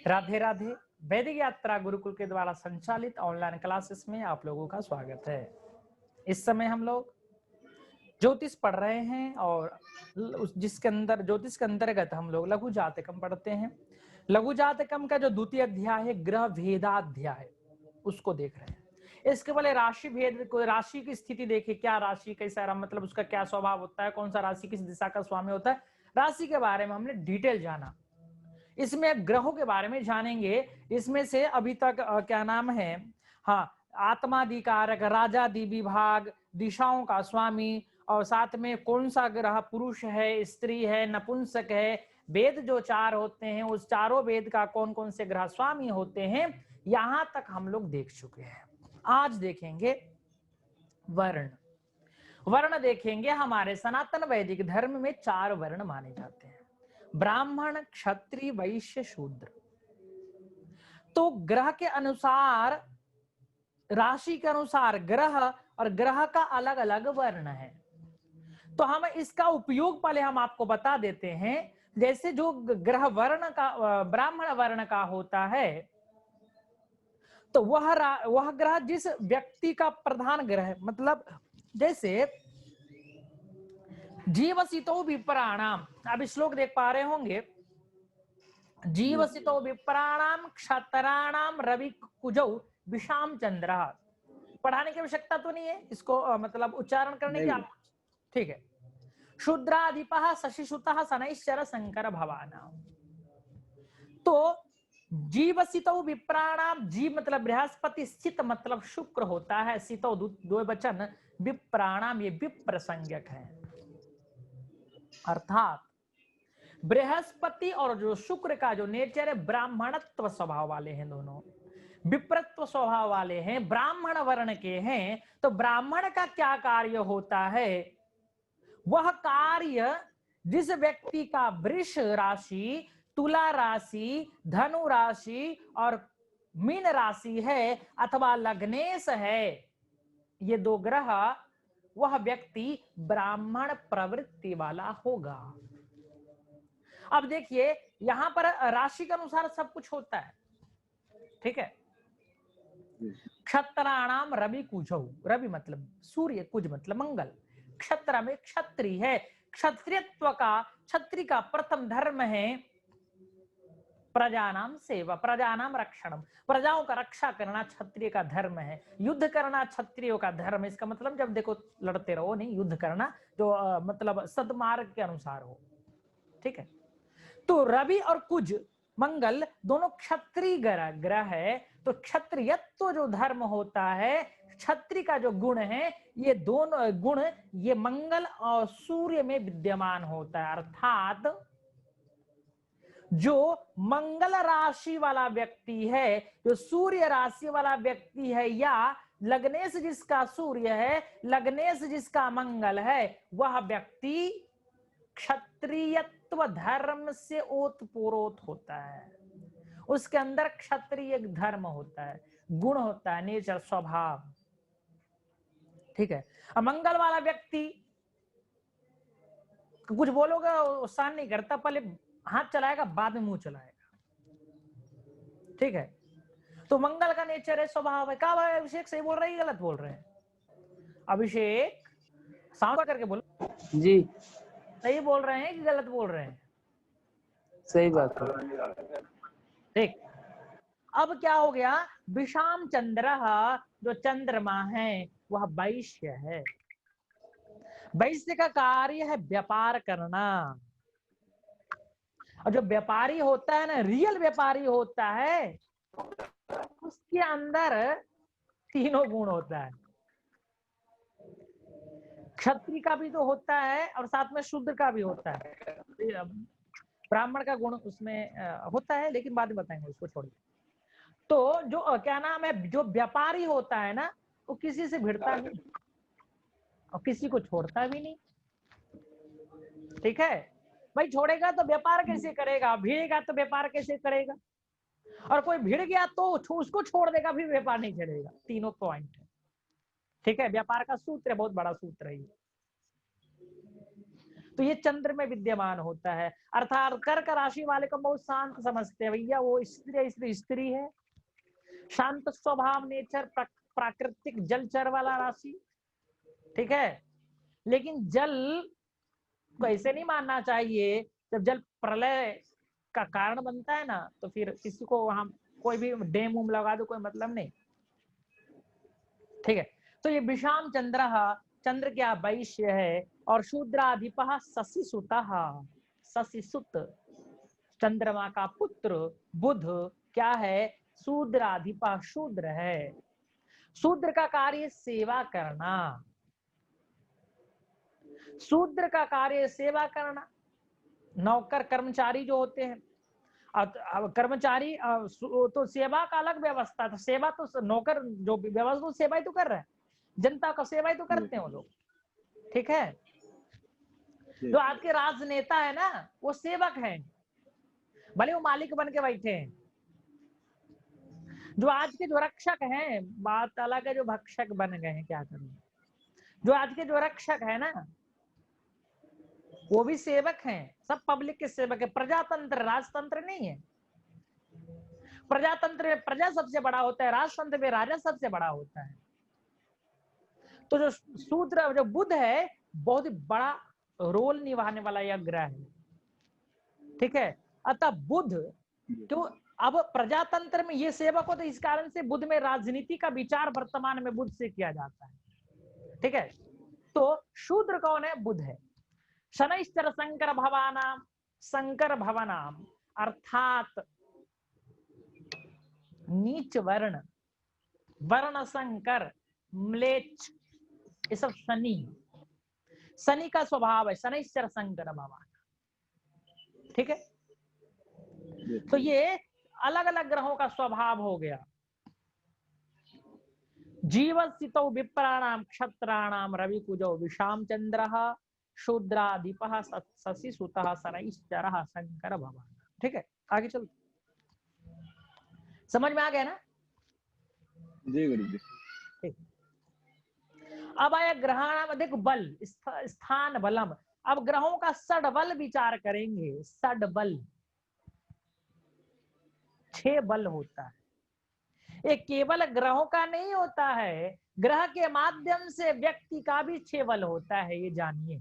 राधे राधे। वैदिक यात्रा गुरुकुल के द्वारा संचालित ऑनलाइन क्लासेस में आप लोगों का स्वागत है। इस समय हम लोग ज्योतिष पढ़ रहे हैं और जिसके अंदर ज्योतिष के अंतर्गत हम लोग लघु जातकम पढ़ते हैं। लघु जातकम का जो द्वितीय अध्याय है ग्रह भेदाध्याय, उसको देख रहे हैं। इसके पहले राशि भेद को, राशि की स्थिति देखे, क्या राशि कैसा, मतलब उसका क्या स्वभाव होता है, कौन सा राशि किस दिशा का स्वामी होता है, राशि के बारे में हमने डिटेल जाना। इसमें ग्रहों के बारे में जानेंगे। इसमें से अभी तक क्या नाम है, हाँ, आत्माधिकारक, राजादि विभाग, दिशाओं का स्वामी, और साथ में कौन सा ग्रह पुरुष है, स्त्री है, नपुंसक है, वेद जो चार होते हैं उस चारों वेद का कौन कौन से ग्रह स्वामी होते हैं, यहां तक हम लोग देख चुके हैं। आज देखेंगे वर्ण। वर्ण देखेंगे। हमारे सनातन वैदिक धर्म में 4 वर्ण माने जाते हैं, ब्राह्मण, क्षत्रिय, वैश्य, शूद्र। तो ग्रह के अनुसार, राशि के अनुसार ग्रह और ग्रह का अलग अलग वर्ण है। तो हम इसका उपयोग पहले हम आपको बता देते हैं। जैसे जो ग्रह वर्ण का, ब्राह्मण वर्ण का होता है, तो वह ग्रह जिस व्यक्ति का प्रधान ग्रह, मतलब जैसे जीवसितो विप्राणाम, अब श्लोक देख पा रहे होंगे, जीवसितो विप्राणाम क्षत्राणाम रवि कुजौ विषाम चंद्र। पढ़ाने की आवश्यकता तो नहीं है इसको, मतलब उच्चारण करने की, ठीक है। शूद्राधिपः शशिसुतः शनैश्चर शंकर भवाना। तो जीवसितो विप्राणाम, जीव मतलब बृहस्पति, स्थित मतलब शुक्र होता है, सितो दो वचन, विप्राणाम ये विप्र संज्ञक है। अर्थात बृहस्पति और जो शुक्र का जो नेचर है, ब्राह्मणत्व स्वभाव वाले हैं, दोनों विप्रत्व स्वभाव वाले हैं, ब्राह्मण वर्ण के हैं। तो ब्राह्मण का क्या कार्य होता है, वह कार्य जिस व्यक्ति का वृष राशि, तुला राशि, धनु राशि और मीन राशि है, अथवा लग्नेश है, ये 2 ग्रह, वह व्यक्ति ब्राह्मण प्रवृत्ति वाला होगा। अब देखिए यहां पर राशि के अनुसार सब कुछ होता है, ठीक है। क्षत्राणाम रवि कुजौ, रवि मतलब सूर्य, कुज मतलब मंगल। क्षत्र में क्षत्रिय है, क्षत्रियत्व का, क्षत्रिय का प्रथम धर्म है प्रजानाम सेवा, प्रजानाम रक्षणम, प्रजाओं का रक्षा करना क्षत्रिय का धर्म है। युद्ध करना क्षत्रियों का धर्म है। इसका मतलब जब देखो लड़ते रहो, नहीं, युद्ध करना जो मतलब सद्मार्ग के अनुसार हो, ठीक है। तो रवि और कुज मंगल दोनों क्षत्रिय ग्रह है। तो क्षत्रियत्व जो धर्म होता है, क्षत्रिय का जो गुण है, ये दोनों गुण ये मंगल और सूर्य में विद्यमान होता है। अर्थात जो मंगल राशि वाला व्यक्ति है, जो सूर्य राशि वाला व्यक्ति है, या लग्नेश जिसका सूर्य है, लग्नेश जिसका मंगल है, वह व्यक्ति क्षत्रियत्व धर्म से ओतप्रोत होता है। उसके अंदर क्षत्रिय धर्म होता है, गुण होता है, नेचर, स्वभाव, ठीक है। मंगल वाला व्यक्ति कुछ बोलोगे सहन नहीं करता, पहले हाथ चलाएगा बाद में मुंह चलाएगा, ठीक है। तो मंगल का नेचर है, स्वभाव है। कहा भाई अभिषेक सही बोल रहे हैं, गलत बोल रहे हैं? अभिषेक साउंड करके बोलो जी, सही बोल रहे हैं कि गलत बोल रहे हैं? सही बात है। ठीक। अब क्या हो गया, विषाम चंद्र, जो चंद्रमा है वह वैश्य है। वैश्य का कार्य है व्यापार करना। और जो व्यापारी होता है ना, रियल व्यापारी होता है, उसके अंदर 3 गुण होता है। क्षत्रिय का भी तो होता है और साथ में शूद्र का भी होता है। ब्राह्मण का गुण उसमें होता है, लेकिन बाद में बताएंगे, उसको छोड़िए। तो जो क्या नाम है, जो व्यापारी होता है ना, वो किसी से भिड़ता नहीं और किसी को छोड़ता भी नहीं, ठीक है। भाई छोड़ेगा तो व्यापार कैसे करेगा, भिड़ेगा तो व्यापार कैसे करेगा, और कोई भिड़ गया तो उसको छोड़ देगा, फिर व्यापार नहीं चलेगा। 3 पॉइंट है, ठीक है। व्यापार का सूत्र बहुत बड़ा सूत्र है। तो ये चंद्र में विद्यमान होता है। अर्थात कर्क राशि वाले को बहुत शांत समझते हैं, भैया वो स्त्री है, शांत स्वभाव, नेचर, प्राकृतिक जलचर वाला राशि, ठीक है। लेकिन जल को ऐसे नहीं मानना चाहिए, जब जल प्रलय का कारण बनता है ना, तो फिर किसी को वहां कोई भी डैम उम लगा दो, कोई मतलब नहीं, ठीक है। तो ये विषाम चंद्र, चंद्र क्या वैश्य है, और शूद्राधिप शशिसुत, शशिसुत चंद्रमा का पुत्र बुध क्या है, शूद्राधिप, शूद्र है। शूद्र का कार्य सेवा करना, शूद्र का कार्य सेवा करना। नौकर कर्मचारी जो होते हैं, अब कर्मचारी तो सेवा का अलग व्यवस्था, तो सेवा तो नौकर जो व्यवस्था सेवा ही तो कर रहा है, जनता का सेवा ही तो करते हैं वो लोग, ठीक है। जो आज के राजनेता है ना, वो सेवक हैं, भले वो मालिक बन के बैठे हैं। जो आज के जो रक्षक हैं, बात अलग है, जो भक्षक बन गए हैं, क्या करें। जो आज के जो रक्षक है ना, वो भी सेवक हैं, सब पब्लिक के सेवक है। प्रजातंत्र राजतंत्र नहीं है। प्रजातंत्र में प्रजा सबसे बड़ा होता है, राजतंत्र में राजा सबसे बड़ा होता है। तो जो शूद्र, जो बुध है, बहुत ही बड़ा रोल निभाने वाला यह ग्रह है, ठीक है। अतः बुध तो अब प्रजातंत्र में ये सेवक हो, तो इस कारण से बुध में राजनीति का विचार वर्तमान में बुध से किया जाता है, ठीक है। तो शूद्र कौन है, बुध है। शनैश्चर शंकर भवानाम, शंकर भवनाम अर्थात नीच वर्ण, वर्ण संकर, म्लेच्छ, ये सब शनि, शनि का स्वभाव है, शनैश्चर शंकर भगवान, ठीक है। तो ये अलग अलग ग्रहों का स्वभाव हो गया। जीवसितौ विप्राणाम क्षत्राणाम रवि कुजौ विषाम चंद्र शूद्राधिप शशिसुत शनैश्चर शंकर भगवान, ठीक है। आगे चलो, समझ में आ गया ना जी गुरुजी। ठीक। अब आया ग्रहाणाम, देखो बल, स्थान बलम। अब ग्रहों का षड बल विचार करेंगे। षड बल 6 बल होता है। ये केवल ग्रहों का नहीं होता है, ग्रह के माध्यम से व्यक्ति का भी 6 बल होता है, ये जानिए।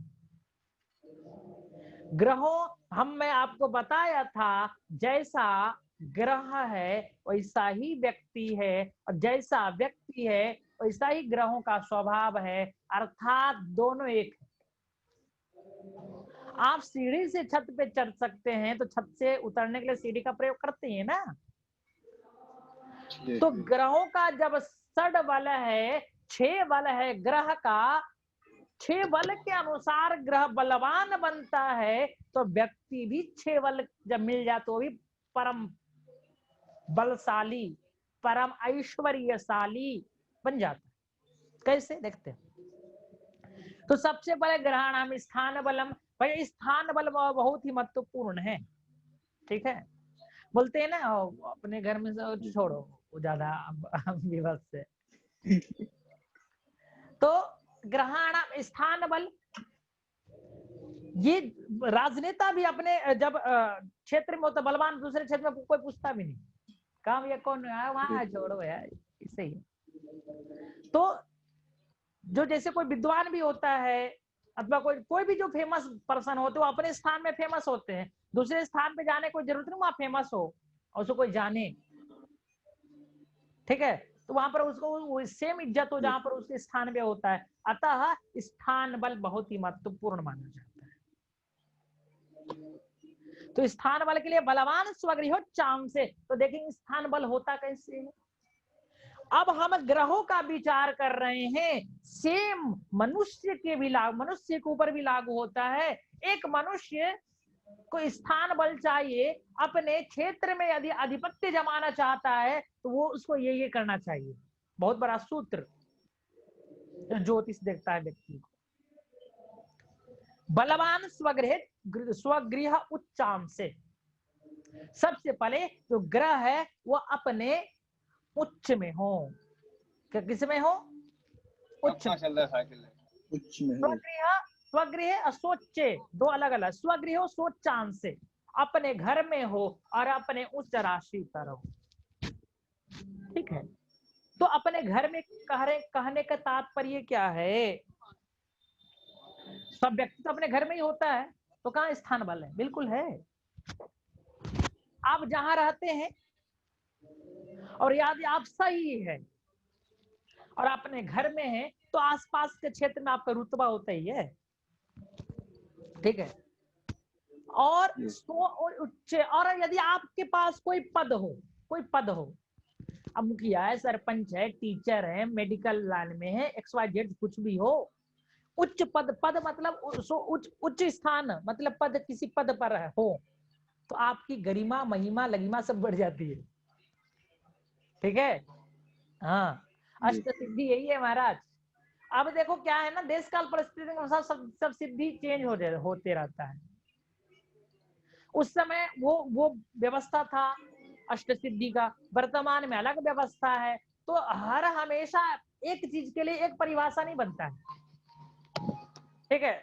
ग्रहों मैं आपको बताया था, जैसा ग्रह है वैसा ही व्यक्ति है, और जैसा व्यक्ति है वैसा ही ग्रहों का स्वभाव है, अर्थात दोनों एक है। आप सीढ़ी से छत पे चढ़ सकते हैं, तो छत से उतरने के लिए सीढ़ी का प्रयोग करते हैं ना। तो ग्रहों का जब षड बल है, 6 बल है ग्रह का, 6 बल के अनुसार ग्रह बलवान बनता है, तो व्यक्ति भी 6 बल जब मिल जाए तो भी परम बलशाली, परम ऐश्वर्यशाली बन जाता है। कैसे देखते हैं। तो सबसे बड़े ग्रहाणाम स्थान बलम, भाई स्थान बल बहुत ही महत्वपूर्ण है, ठीक है। बोलते हैं ना अपने घर में से छोड़ो, वो ज्यादा विवश है। तो ग्रहाणाम स्थान बल, ये राजनेता भी अपने जब क्षेत्र में होता बलवान, दूसरे क्षेत्र में कोई पूछता भी नहीं, काम ये कौन है वहां, छोड़ो यार, इससे ही। तो जो जैसे कोई विद्वान भी होता है, अथवा कोई भी जो फेमस पर्सन होते हैं, वो अपने स्थान में फेमस होते हैं, दूसरे स्थान पे जाने कोई जरूरत नहीं वहां फेमस हो और उसको कोई जाने, ठीक है। तो वहां पर उसको सेम इज्जत हो जहां पर उसके स्थान पे होता है। अतः स्थान बल बहुत ही महत्वपूर्ण माना जाता है। तो स्थान बल के लिए बलवान स्वगृहोच्चाम से, तो देखेंगे स्थान बल होता कैसे है। अब हम ग्रहों का विचार कर रहे हैं, सेम मनुष्य के भी लागू, मनुष्य के ऊपर भी लागू होता है। एक मनुष्य को स्थान बल चाहिए, अपने क्षेत्र में यदि आधिपत्य जमाना चाहता है, तो वो उसको ये करना चाहिए। बहुत बड़ा सूत्र ज्योतिष देखता है व्यक्ति को। बलवान स्वगृह उच्चाम से, सबसे पहले जो ग्रह है वो अपने उच्च में हो। किस में हो, उच्च में। चल रहा है साइकिल, उच्च में हो। स्वगृह असोचे, दो अलग अलग, स्वगृह हो सोचांश से, अपने घर में हो और अपने उच्च राशि पर हो। ठीक है, तो अपने घर में कहने का तात्पर्य क्या है? सब व्यक्ति तो अपने घर में ही होता है, तो कहाँ स्थान बल है? बिल्कुल है। आप जहां रहते हैं और यदि आप सही है और अपने घर में है तो आसपास के क्षेत्र में आपका रुतबा होता ही है। ठीक है, और उच्च, और यदि आपके पास कोई पद हो, अब मुखिया है, सरपंच है, टीचर है, मेडिकल लाइन में है, XYZ कुछ भी हो, उच्च पद, पद मतलब उच्च स्थान, मतलब पद, किसी पद पर हो, तो आपकी गरिमा, महिमा, लगिमा सब बढ़ जाती है। ठीक है, हाँ, अष्ट सिद्धि यही है महाराज। अब देखो क्या है ना, देश काल परिस्थिति के अनुसार सब सिद्धि चेंज होते रहता है। उस समय वो व्यवस्था था अष्ट सिद्धि का, वर्तमान में अलग व्यवस्था है। तो हर हमेशा एक चीज के लिए एक परिभाषा नहीं बनता है। ठीक है,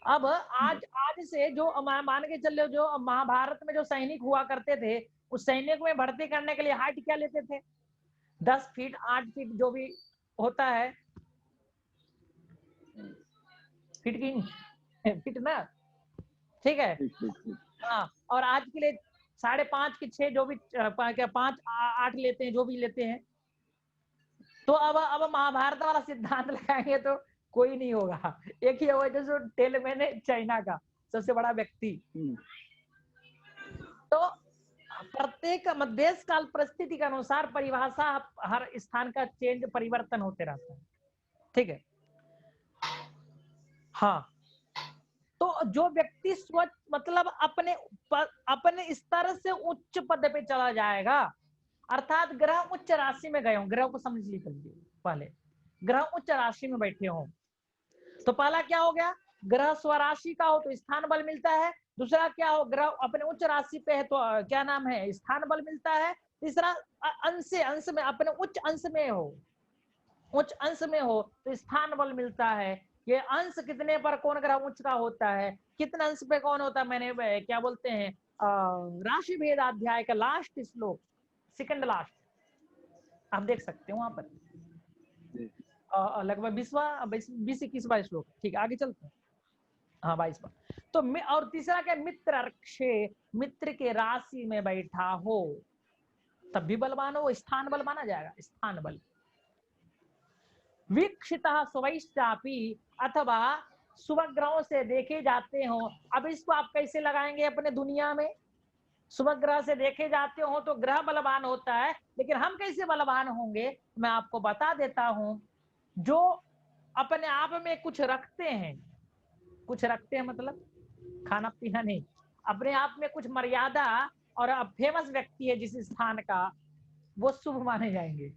अब आज से जो मान के चल, जो महाभारत में जो सैनिक हुआ करते थे, उस सैनिक में भर्ती करने के लिए हाइट क्या लेते थे? 10 फीट, 8 फीट, जो भी होता है, फीट की फीट ना। ठीक है, हाँ, और आज के लिए 5.5 की 6, जो भी 5, 8 लेते हैं, जो भी लेते हैं। तो अब महाभारत वाला सिद्धांत लगाएंगे तो कोई नहीं होगा। एक ही होगा जो टेलमैन है, चाइना का सबसे बड़ा व्यक्ति। तो प्रत्येक देश काल परिस्थिति के अनुसार परिभाषा हर स्थान का चेंज, परिवर्तन होते रहता है। ठीक है, हाँ, तो जो व्यक्ति स्वच्छ मतलब अपने स्तर से उच्च पद पे चला जाएगा, अर्थात ग्रह उच्च राशि में गए हों, ग्रह को समझ लीजिए, पहले ग्रह उच्च राशि में बैठे हों, तो पहला क्या हो गया, ग्रह स्वराशि का हो तो स्थान बल मिलता है। दूसरा क्या हो, ग्रह अपने उच्च राशि पे है तो क्या नाम है, स्थान बल मिलता है। तीसरा अंश में, अपने उच्च अंश में हो, उच्च अंश में हो तो स्थान बल मिलता है। ये अंश कितने पर कौन ग्रह उच्च का होता है, कितने अंश पे कौन होता है, मैंने क्या बोलते हैं, राशि भेद अध्याय का लास्ट श्लोक, सेकंड लास्ट, आप देख सकते हो वहां पर, लगभग 20-21 श्लोक। ठीक है, आगे चलते हैं। हाँ, 22। तो और तीसरा क्या, मित्र अक्षे, मित्र के राशि में बैठा हो तब भी बलवान हो, स्थान बल माना जाएगा, स्थान बल। वीक्षितः स्वैश्चापि, अथवा सुवग्रहों से देखे जाते हो। अब इसको आप कैसे लगाएंगे अपने दुनिया में? सुवग्रह से देखे जाते हो तो ग्रह बलवान होता है, लेकिन हम कैसे बलवान होंगे, मैं आपको बता देता हूं। जो अपने आप में कुछ रखते हैं, मतलब खाना पीना नहीं, अपने आप में कुछ मर्यादा और फेमस व्यक्ति है जिस स्थान का, वो शुभ माने जाएंगे।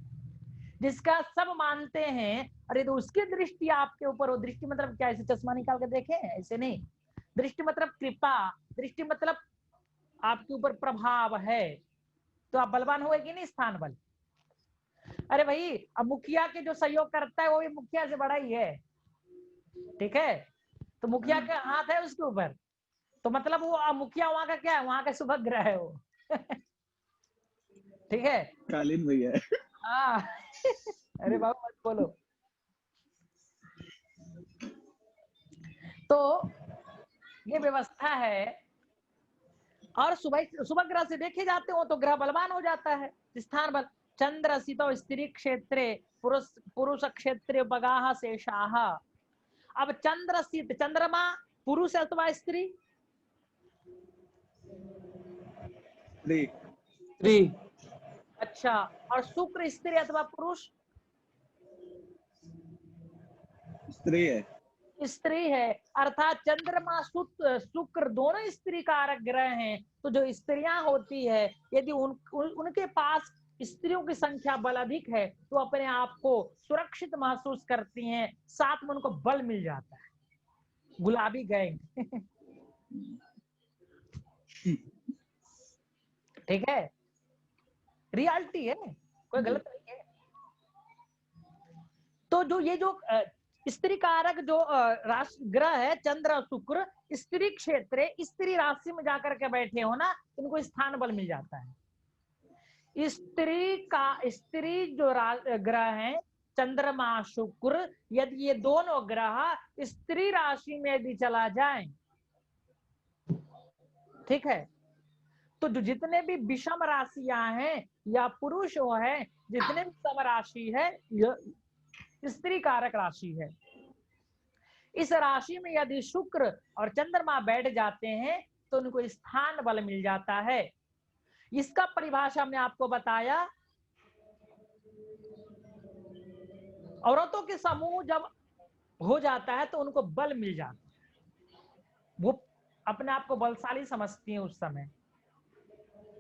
जिसका सब मानते हैं, अरे तो उसकी दृष्टि आपके ऊपर हो, दृष्टि मतलब क्या, ऐसे चश्मा निकाल के देखें, ऐसे नहीं, दृष्टि मतलब कृपा, दृष्टि मतलब आपके ऊपर प्रभाव है, तो आप बलवान हुए कि नहीं, स्थान बल। अरे भाई, अब मुखिया के जो सहयोग करता है वो भी मुखिया से बड़ा ही है। ठीक है, तो मुखिया का हाथ है उसके ऊपर, तो मतलब वो मुखिया वहां का क्या है, वहां का सुभग्रह है वो। ठीक है, कालीन भैया है। हाँ। अरे बाबू मत बोलो। तो ये व्यवस्था है, और सुबह ग्रह से देखे जाते हो तो ग्रह बलवान हो जाता है, स्थान बल। चंद्र सितो स्त्री क्षेत्रे, पुरुष क्षेत्रे बगाह शेषाह। अब चंद्र सित, चंद्रमा पुरुष अथवा स्त्री, स्त्री, अच्छा, और शुक्र स्त्री अथवा पुरुष, स्त्री है। स्त्री है, अर्थात चंद्रमा शुक्र दोनों स्त्री कारक ग्रह हैं। तो जो स्त्रियां होती है, यदि उनके पास स्त्रियों की संख्या बल अधिक है तो अपने आप को सुरक्षित महसूस करती हैं, साथ में उनको बल मिल जाता है, गुलाबी गैंग। ठीक है, रियलिटी है, कोई गलत नहीं है। तो जो ये जो स्त्री कारक जो ग्रह है चंद्र और शुक्र स्त्री क्षेत्र स्त्री राशि में जाकर के बैठे हो ना, उनको स्थान बल मिल जाता है। स्त्री जो ग्रह है चंद्रमा शुक्र, यदि ये दोनों ग्रह स्त्री राशि में यदि चला जाए, ठीक है, तो जो जितने भी विषम राशियां हैं या पुरुष वो है, जितने भी सम राशि है यह स्त्री कारक राशि है। इस राशि में यदि शुक्र और चंद्रमा बैठ जाते हैं तो उनको स्थान बल मिल जाता है। इसका परिभाषा हमने आपको बताया, औरतों के समूह जब हो जाता है तो उनको बल मिल जाता है, वो अपने आप को बलशाली समझती हैं उस समय।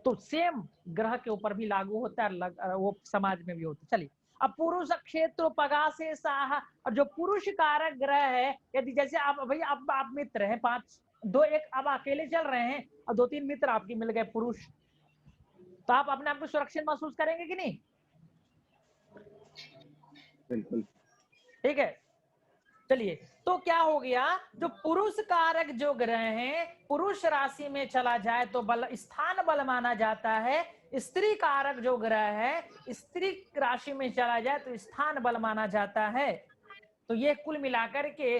तो सेम ग्रह के ऊपर भी लागू होता है, वो समाज में भी होता है। चलिए, अब पुरुष क्षेत्र पगा से साह, और जो पुरुष कारक ग्रह है, यदि जैसे आप भैया आप मित्र हैं, 5 2 1 अब अकेले चल रहे हैं और 2-3 मित्र आपके मिल गए पुरुष, तो आप अपने आप को सुरक्षित महसूस करेंगे कि नहीं? बिल्कुल। ठीक है, चलिए, तो क्या हो गया, जो पुरुष कारक जो ग्रह हैं पुरुष राशि में चला जाए तो बल स्थान बल माना जाता है। स्त्री कारक जो ग्रह है स्त्री राशि में चला जाए तो स्थान बल माना जाता है। तो ये कुल मिलाकर के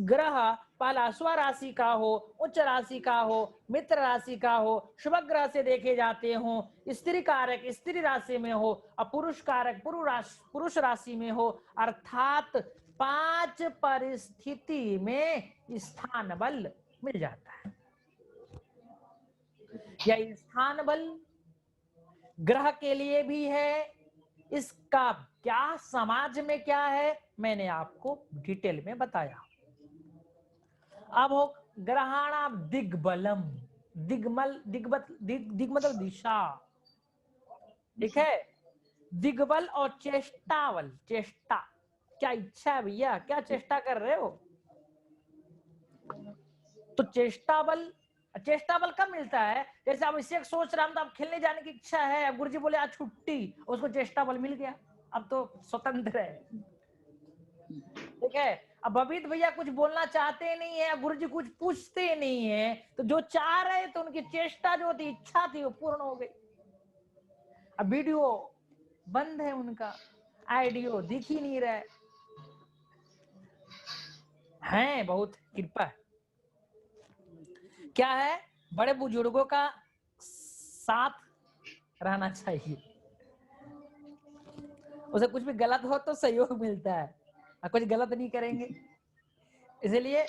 ग्रह पहला स्व राशि का हो, उच्च राशि का हो, मित्र राशि का हो, शुभ ग्रह से देखे जाते हो, स्त्री कारक स्त्री राशि में हो और पुरुष कारक पुरुष राशि में हो, अर्थात 5 परिस्थिति में स्थान बल मिल जाता है। यह स्थान बल ग्रह के लिए भी है, इसका क्या समाज में क्या है मैंने आपको डिटेल में बताया। अब हो ग्रहाणाम दिग्बलम, दिग मतलब दिशा, ठीक है, दिग्बल और चेष्टाबल, चेष्टा क्या इच्छा है भैया, क्या चेष्टा कर रहे हो? तो चेष्टा बल कब मिलता है? जैसे अब इसे सोच रहा हूं तो अब खेलने जाने की इच्छा है, अब गुरुजी बोले आज छुट्टी, उसको चेष्टा बल मिल गया, अब तो स्वतंत्र है। ठीक है, अब बबीत भैया कुछ बोलना चाहते नहीं है, गुरुजी कुछ पूछते नहीं है, तो जो चाह रहे तो उनकी चेष्टा जो थी, इच्छा थी, वो पूर्ण हो गई। अब वीडियो बंद है उनका, ऑडियो दिख ही नहीं रहा है, बहुत कृपा है। क्या है, बड़े बुजुर्गों का साथ रहना चाहिए, उसे कुछ भी गलत हो तो सहयोग मिलता है, कुछ गलत नहीं करेंगे। इसलिए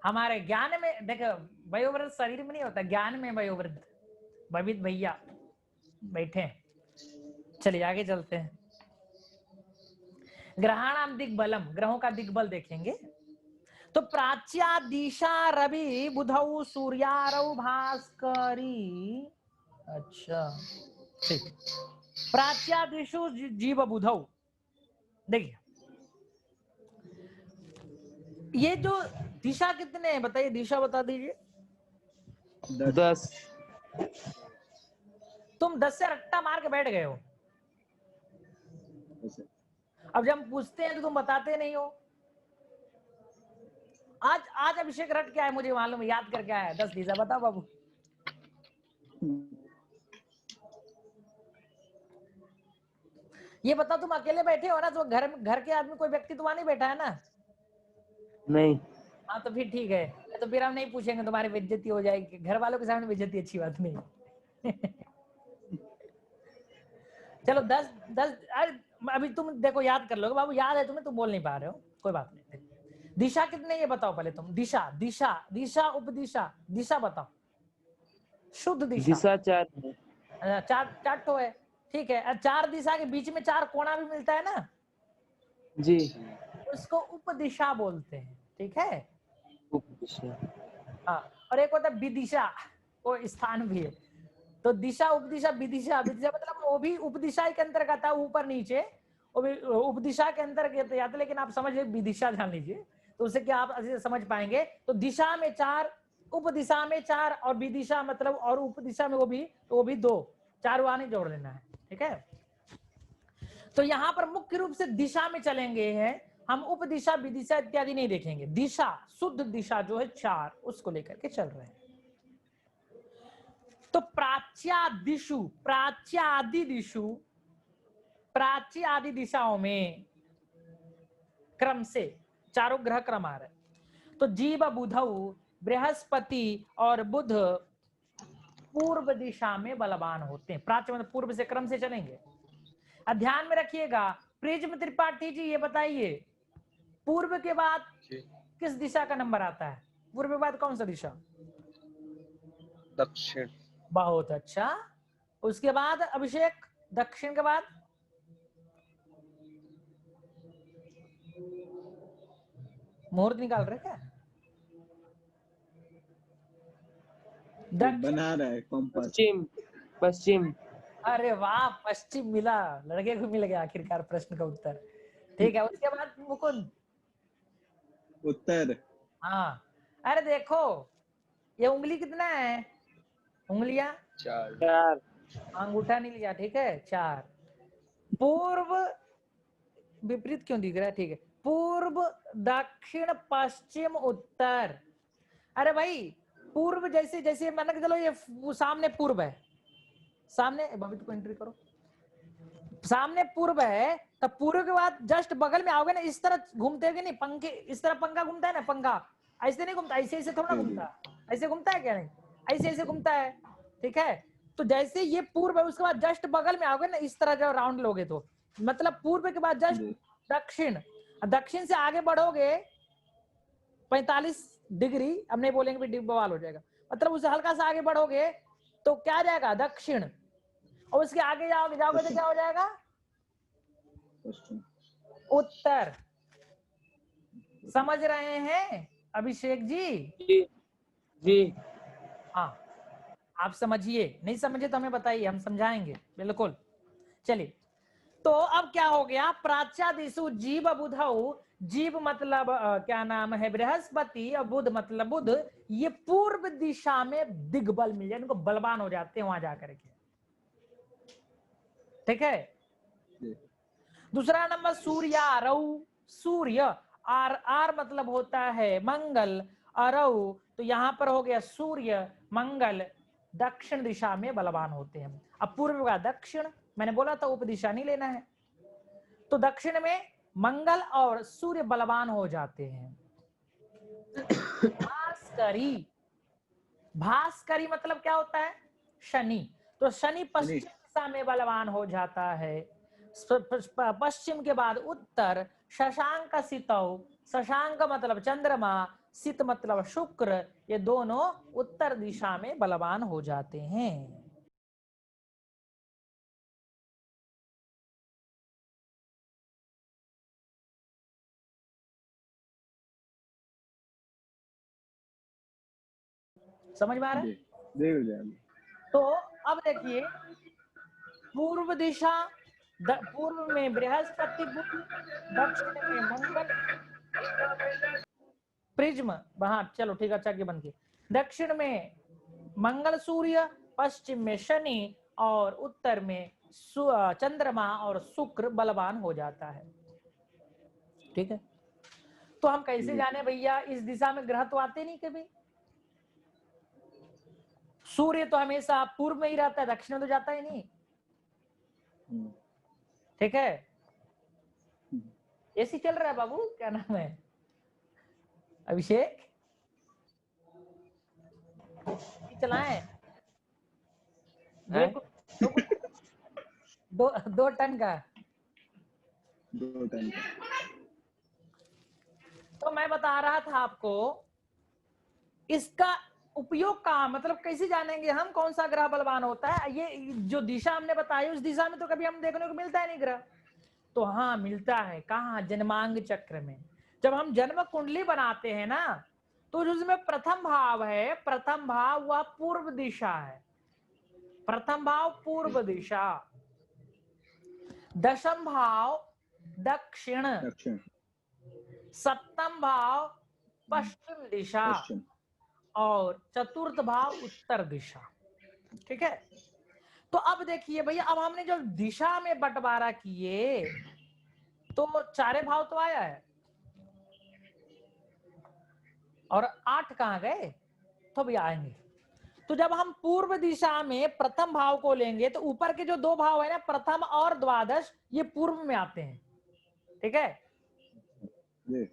हमारे ज्ञान में देखो, वयोवृद्ध शरीर में नहीं होता, ज्ञान में वयोवृद्ध। बबीत भैया बैठे हैं, चलिए आगे चलते हैं। ग्रहाणाम दिग्बलम, ग्रहों का दिग्बल देखेंगे तो प्राच्या दिशा रवि बुधौ सूर्यारौ भास्करी, अच्छा ठीक, प्राच्या दिशु जीव बुधौ। देखिए ये जो दिशा कितने हैं बताइए, दिशा बता दीजिए। 10। तुम 10 से रट्टा मार के बैठ गए हो, अब जब हम पूछते हैं तो तुम बताते नहीं हो। आज अभिषेक रट क्या है मुझे मालूम है, याद करके आया 10 दिशा, बताओ बाबू। ये बताओ, तुम अकेले बैठे हो ना, तो घर के आदमी कोई व्यक्ति तो वहां नहीं बैठा है ना? नहीं। हाँ तो फिर ठीक है, तो फिर हम नहीं पूछेंगे, तुम्हारी बेइज्जती हो जाएगी, घर वालों के सामने बेइज्जती अच्छी बात नहीं। चलो 10 अभी तुम देखो याद कर लो बाबू, याद है तुम्हें, तुम बोल नहीं पा रहे हो, कोई बात नहीं। दिशा कितने ये बताओ पहले तुम, दिशा दिशा दिशा उपदिशा, दिशा बताओ, शुद्ध दिशा। दिशा 4 है। 4 ठो है, ठीक है। 4 दिशा के बीच में 4 कोना भी मिलता है ना जी, उसको उपदिशा बोलते हैं, ठीक है। उपदिशा। हाँ, और एक होता है विदिशा, वो स्थान भी है। तो दिशा उपदिशा विदिशा, विदिशा मतलब वो भी उपदिशा के अंतर्गत है, ऊपर नीचे वो भी उपदिशा के अंतर्गत आते, लेकिन आप समझ विदिशा जान लीजिए तो उससे क्या आप अच्छे से समझ पाएंगे। तो दिशा में 4, उपदिशा में 4 और विदिशा मतलब और उपदिशा में वो भी 2, 4 वहां नहीं जोड़ देना है, ठीक है। तो यहाँ पर मुख्य रूप से दिशा में चलेंगे हैं हम उपदिशा विदिशा इत्यादि नहीं देखेंगे, दिशा शुद्ध दिशा जो है 4 उसको लेकर के चल रहे हैं। तो प्राच्यादिशु, प्राच्यादि दिशु, प्राची आदि दिशाओं में क्रम से चारों ग्रह क्रम आ रहे हैं। तो जीव बुधऊ, बृहस्पति और बुध पूर्व दिशा में बलवान होते हैं। प्राच्य मतलब पूर्व से क्रम से चलेंगे। अब ध्यान में रखिएगा, प्रिज्म त्रिपाठी जी ये बताइए, पूर्व के बाद किस दिशा का नंबर आता है? पूर्व के बाद कौन सा दिशा? दक्षिण। बहुत अच्छा। उसके बाद अभिषेक, दक्षिण के बाद? मुहूर्त निकाल रहे क्या? बना रहा है कंपास। पश्चिम। पश्चिम। अरे वाह, पश्चिम मिला, लड़के को मिल गया आखिरकार प्रश्न का उत्तर। ठीक है, उसके बाद मुकुंद? उत्तर। हाँ, अरे देखो ये उंगली कितना है? उंगलियां 4। अंगूठा नहीं लिया, ठीक है, 4। पूर्व विपरीत क्यों दिख रहा है? ठीक है, पूर्व दक्षिण पश्चिम उत्तर। अरे भाई पूर्व जैसे जैसे मान के चलो ये सामने पूर्व है, सामने बबीत को एंट्री करो, सामने पूर्व है, तो पूर्व के बाद जस्ट बगल में आओगे ना, इस तरह घूमते हो कि नहीं? पंखे इस तरह पंखा घूमता है ना, पंखा ऐसे नहीं घूमता, ऐसे ऐसे थोड़ा घूमता, ऐसे घूमता है क्या? नहीं, ऐसे ऐसे घूमता है, ठीक है। तो जैसे ये पूर्व है, उसके बाद जस्ट बगल में आओगे ना, इस तरह जब राउंड लोगे तो मतलब पूर्व के बाद जस्ट दक्षिण, दक्षिण से आगे बढ़ोगे 45 डिग्री, अब नहीं बोलेंगे भी बवाल हो जाएगा, मतलब उससे हल्का सा आगे बढ़ोगे तो क्या आ जाएगा? दक्षिण। और उसके आगे जाओगे जाओगे तो क्या हो जाएगा? उत्तर। समझ रहे हैं अभिषेक जी? जी। हाँ, आप समझिए, नहीं समझे तो हमें बताइए, हम समझाएंगे बिल्कुल। चलिए, तो अब क्या हो गया? प्राच्यादिशु जीव बुधऊ, जीव मतलब क्या नाम है? बृहस्पति, और बुध मतलब बुध, ये पूर्व दिशा में दिग्बल मिल जाए, इनको बलवान हो जाते हैं वहां जाकर के, ठीक है। दूसरा नंबर सूर्यारऊ, सूर्य, आर आर मतलब होता है मंगल, अरऊ, तो यहां पर हो गया सूर्य मंगल दक्षिण दिशा में बलवान होते हैं। अब पूर्व का दक्षिण, मैंने बोला था उपदिशा नहीं लेना है, तो दक्षिण में मंगल और सूर्य बलवान हो जाते हैं। भास्करी, भास्करी मतलब क्या होता है? शनि, तो शनि पश्चिम दिशा में बलवान हो जाता है। पश्चिम के बाद उत्तर, शशांक सितौ, शशांक मतलब चंद्रमा, सित मतलब शुक्र, ये दोनों उत्तर दिशा में बलवान हो जाते हैं। समझ में आ रहा है? तो अब देखिए, पूर्व दिशा, पूर्व में बृहस्पति बुध, दक्षिण में मंगल, प्रिज्म, हाँ चलो ठीक है, अच्छा के बन के, दक्षिण में मंगल सूर्य, पश्चिम में शनि और उत्तर में चंद्रमा और शुक्र बलवान हो जाता है, ठीक है। तो हम कैसे जाने भैया? इस दिशा में ग्रह तो आते नहीं कभी, सूर्य तो हमेशा पूर्व में ही रहता है, दक्षिण में तो जाता ही नहीं, ठीक है। ऐसी चल रहा है बाबू, क्या नाम है अभिषेक? चलाएं दो टन का। तो मैं बता रहा था आपको, इसका उपयोग का मतलब कैसे जानेंगे हम कौन सा ग्रह बलवान होता है? ये जो दिशा हमने बताई उस दिशा में तो कभी हम देखने को मिलता है नहीं ग्रह, तो हाँ मिलता है। कहाँ? जन्मांग चक्र में। जब हम जन्म कुंडली बनाते हैं ना, तो जो उसमें प्रथम भाव है, प्रथम भाव वह पूर्व दिशा है, प्रथम भाव पूर्व दिशा, दशम भाव दक्षिण, सप्तम भाव पश्चिम दिशा और चतुर्थ भाव उत्तर दिशा, ठीक है। तो अब देखिए भैया, अब हमने जो दिशा में बंटवारा किए तो चारे भाव तो आया है, और 8 कहाँ गए, तो भी आएंगे। तो जब हम पूर्व दिशा में प्रथम भाव को लेंगे तो ऊपर के जो 2 भाव है ना, प्रथम और द्वादश, ये पूर्व में आते हैं, ठीक है। जी।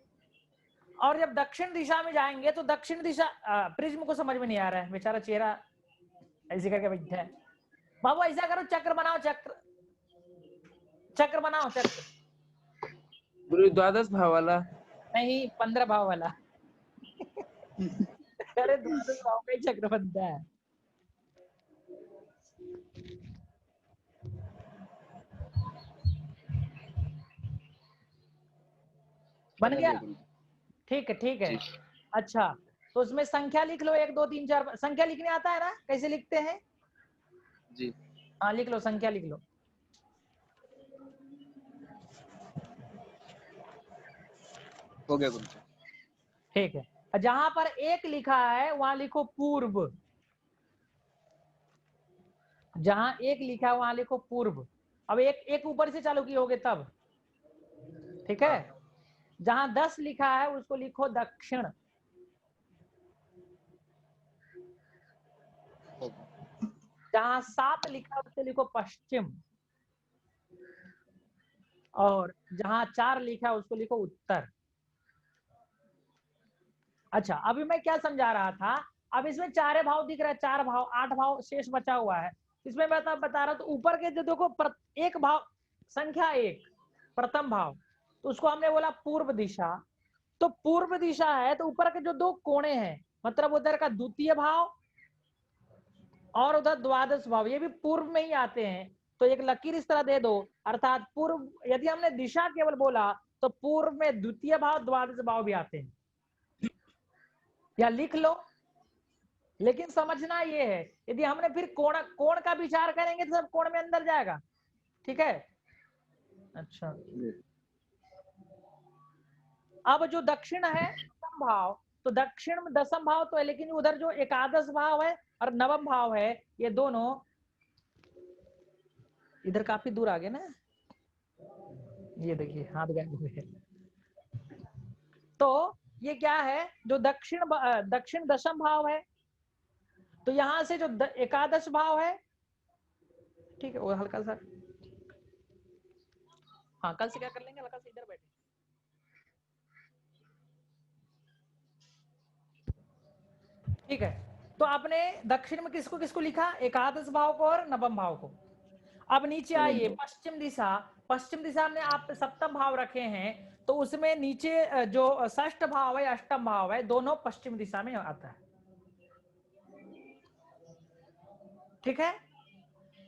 और जब दक्षिण दिशा में जाएंगे तो दक्षिण दिशा, प्रिज्म को समझ में नहीं आ रहा है, बेचारा चेहरा ऐसे करके बैठा है। बाबू ऐसा करो, चक्र बनाओ, चक्र बनाओ, चक्र। गुरु द्वादश भाव वाला। नहीं, 15 भाव वाला। अरे 12 भाव का ही चक्र बनता है। बन गया, ठीक है, ठीक है। अच्छा, तो उसमें संख्या लिख लो, 1 2 3 4। संख्या लिखने आता है ना, कैसे लिखते हैं? जी। हाँ, लिख लो, संख्या लिख लो। हो गया गुरु। ठीक है, जहां पर 1 लिखा है वहां लिखो पूर्व। जहां 1 लिखा है वहां लिखो पूर्व। अब एक ऊपर से चालू किए होगे तब, ठीक है। जहां 10 लिखा है उसको लिखो दक्षिण। जहां 7 लिखा है उसको लिखो पश्चिम। और जहां 4 लिखा है उसको लिखो उत्तर। अच्छा, अभी मैं क्या समझा रहा था, अब इसमें 4 भाव दिख रहा है, 4 भाव, 8 भाव शेष बचा हुआ है। इसमें मैं बता रहा हूं, तो ऊपर के जो देखो, एक भाव, संख्या 1 प्रथम भाव, तो उसको हमने बोला पूर्व दिशा। तो पूर्व दिशा है तो ऊपर के जो 2 कोणे हैं, मतलब उधर का द्वितीय भाव और उधर द्वादश भाव, ये भी पूर्व में ही आते हैं। तो एक लकीर इस तरह दे दो, अर्थात पूर्व, यदि हमने दिशा केवल बोला तो पूर्व में द्वितीय भाव द्वादश भाव भी आते हैं, या लिख लो। लेकिन समझना ये है, यदि हमने फिर कोण का विचार करेंगे तो सब कोण में अंदर जाएगा, ठीक है। अच्छा, अब जो दक्षिण है दशम भाव, तो दक्षिण में दशम भाव तो है, लेकिन उधर जो एकादश भाव है और नवम भाव है, ये दोनों इधर काफी दूर आ गए ना। ये देखिए हाथ गए हुए हैं। तो ये क्या है, जो दक्षिण दशम भाव है, तो यहां से जो एकादश भाव है, ठीक है, वो हल्का सा, हाँ कल से क्या कर लेंगे, हल्का सा इधर बैठे। ठीक है, तो आपने दक्षिण में किसको किसको लिखा, एकादश भाव को और नवम भाव को। अब नीचे आइए, पश्चिम दिशा। पश्चिम दिशा में आप सप्तम भाव रखे हैं, तो उसमें नीचे जो षष्ठ भाव है, अष्टम भाव है, दोनों पश्चिम दिशा में आता है, ठीक है।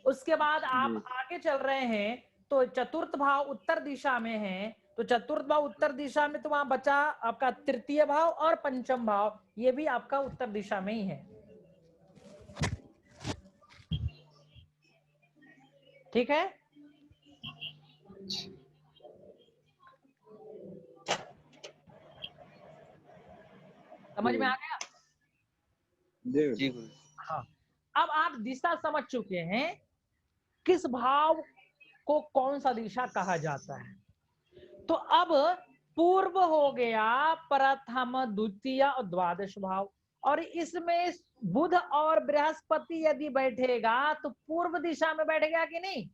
उसके बाद आप आगे चल रहे हैं, तो चतुर्थ भाव उत्तर दिशा में है, तो चतुर्थ भाव उत्तर दिशा में, तो वहां बचा आपका तृतीय भाव और पंचम भाव, ये भी आपका उत्तर दिशा में ही है, ठीक है। समझ में आ गया? जी। हाँ, अब आप दिशा समझ चुके हैं, किस भाव को कौन सा दिशा कहा जाता है। तो अब पूर्व हो गया प्रथम, द्वितीय और द्वादश भाव, और इसमें बुध और बृहस्पति यदि बैठेगा तो पूर्व दिशा में बैठेगा कि नहीं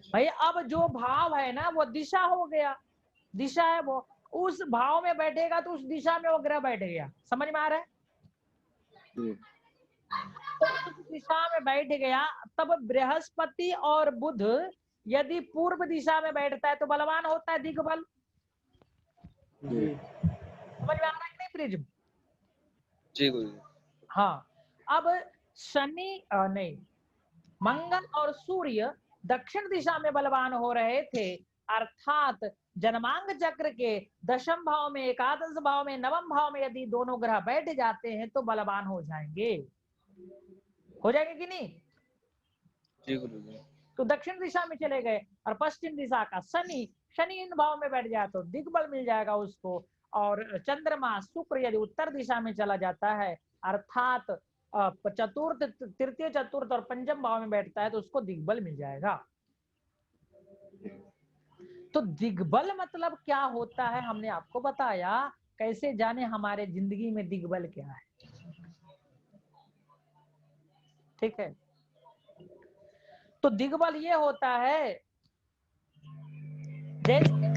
भाई। अब जो भाव है ना वो दिशा हो गया, दिशा है वो, उस भाव में बैठेगा तो उस दिशा में वो ग्रह बैठ गया। समझ में आ रहा है? तो उस दिशा में बैठ गया, तब बृहस्पति और बुध यदि पूर्व दिशा में बैठता है तो बलवान होता है, दिग्बल। समझ में आ रहा है कि नहीं प्रिज्म? जी गुरु। हाँ, अब शनि नहीं, मंगल और सूर्य दक्षिण दिशा में बलवान हो रहे थे, अर्थात जन्मांग चक्र के दशम भाव में, एकादश भाव में, नवम भाव में यदि दोनों ग्रह बैठ जाते हैं तो बलवान हो जाएंगे। हो जाएंगे कि नहीं? जी गुरु। तो दक्षिण दिशा में चले गए, और पश्चिम दिशा का शनि इन भाव में बैठ जाए तो दिग्बल मिल जाएगा उसको। और चंद्रमा शुक्र यदि उत्तर दिशा में चला जाता है, अर्थात चतुर्थ, तृतीय, चतुर्थ और पंचम भाव में बैठता है, तो उसको दिग्बल मिल जाएगा। तो दिग्बल मतलब क्या होता है हमने आपको बताया। कैसे जाने हमारे जिंदगी में दिग्बल क्या है। ठीक है, तो दिग्बल ये होता है जैसे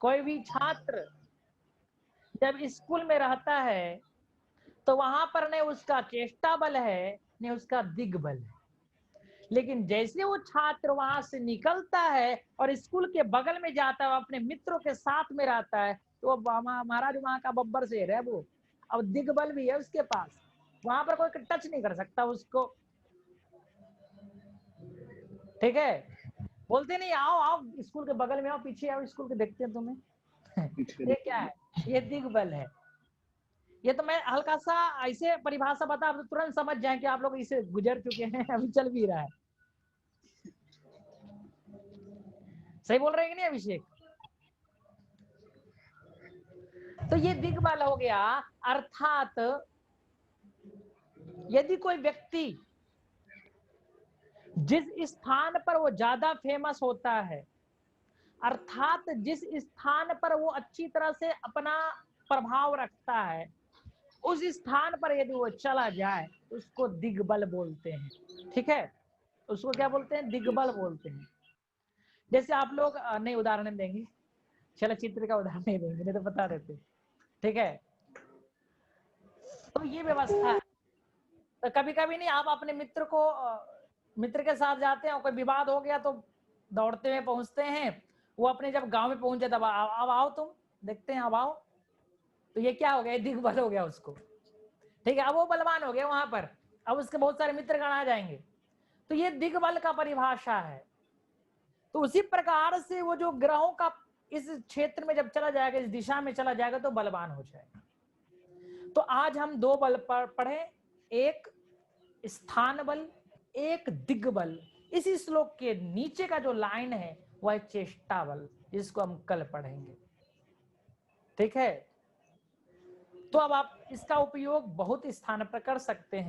कोई भी छात्र जब स्कूल में रहता है तो वहां पर न उसका चेष्टा बल है न उसका दिग्बल है। लेकिन जैसे वो छात्र वहां से निकलता है और स्कूल के बगल में जाता है, अपने मित्रों के साथ में रहता है, तो महाराज वहां का बब्बर शेर है वो। अब दिग्बल भी है उसके पास, वहां पर कोई टच नहीं कर सकता उसको। ठीक है, बोलते नहीं आओ आओ स्कूल के बगल में आओ, पीछे आओ, स्कूल के देखते हैं तुम्हें। ये क्या है, ये दिग्बल है। ये तो मैं हल्का सा ऐसे परिभाषा बता, आप तो तुरंत समझ जाए कि आप लोग इसे गुजर चुके हैं, अभी चल भी रहा है। सही बोल रहे हैं कि नहीं अभिषेक? तो ये दिग्बल हो गया। अर्थात यदि कोई व्यक्ति जिस स्थान पर वो ज्यादा फेमस होता है, अर्थात जिस स्थान पर वो अच्छी तरह से अपना प्रभाव रखता है, उस स्थान पर यदि वो चला जाए उसको दिग्बल बोलते हैं। ठीक है, उसको क्या बोलते हैं? दिग्बल बोलते हैं। जैसे आप लोग नहीं उदाहरण देंगे, चलचित्र का उदाहरण नहीं देंगे, नहीं तो बता देते। ठीक है, तो ये व्यवस्था है। तो कभी कभी नहीं, आप अपने मित्र के साथ जाते हैं और कोई विवाद हो गया तो दौड़ते हुए पहुंचते हैं। वो अपने जब गांव में पहुंचे तब अब आओ तुम देखते हैं, अब आओ। तो ये क्या हो गया? दिग्बल हो गया उसको। ठीक है, अब वो बलवान हो गया वहां पर, अब उसके बहुत सारे मित्रगण आ जाएंगे। तो ये दिग्बल का परिभाषा है। तो उसी प्रकार से वो जो ग्रहों का इस क्षेत्र में जब चला जाएगा, इस दिशा में चला जाएगा तो बलवान हो जाएगा। तो आज हम दो बल पढ़े, एक स्थान बल, एक दिग्बल। इसी श्लोक के नीचे का जो लाइन है वह चेष्टा बल, जिसको हम कल पढ़ेंगे। ठीक है, तो अब आप इसका उपयोग बहुत स्थान पर कर सकते हैं।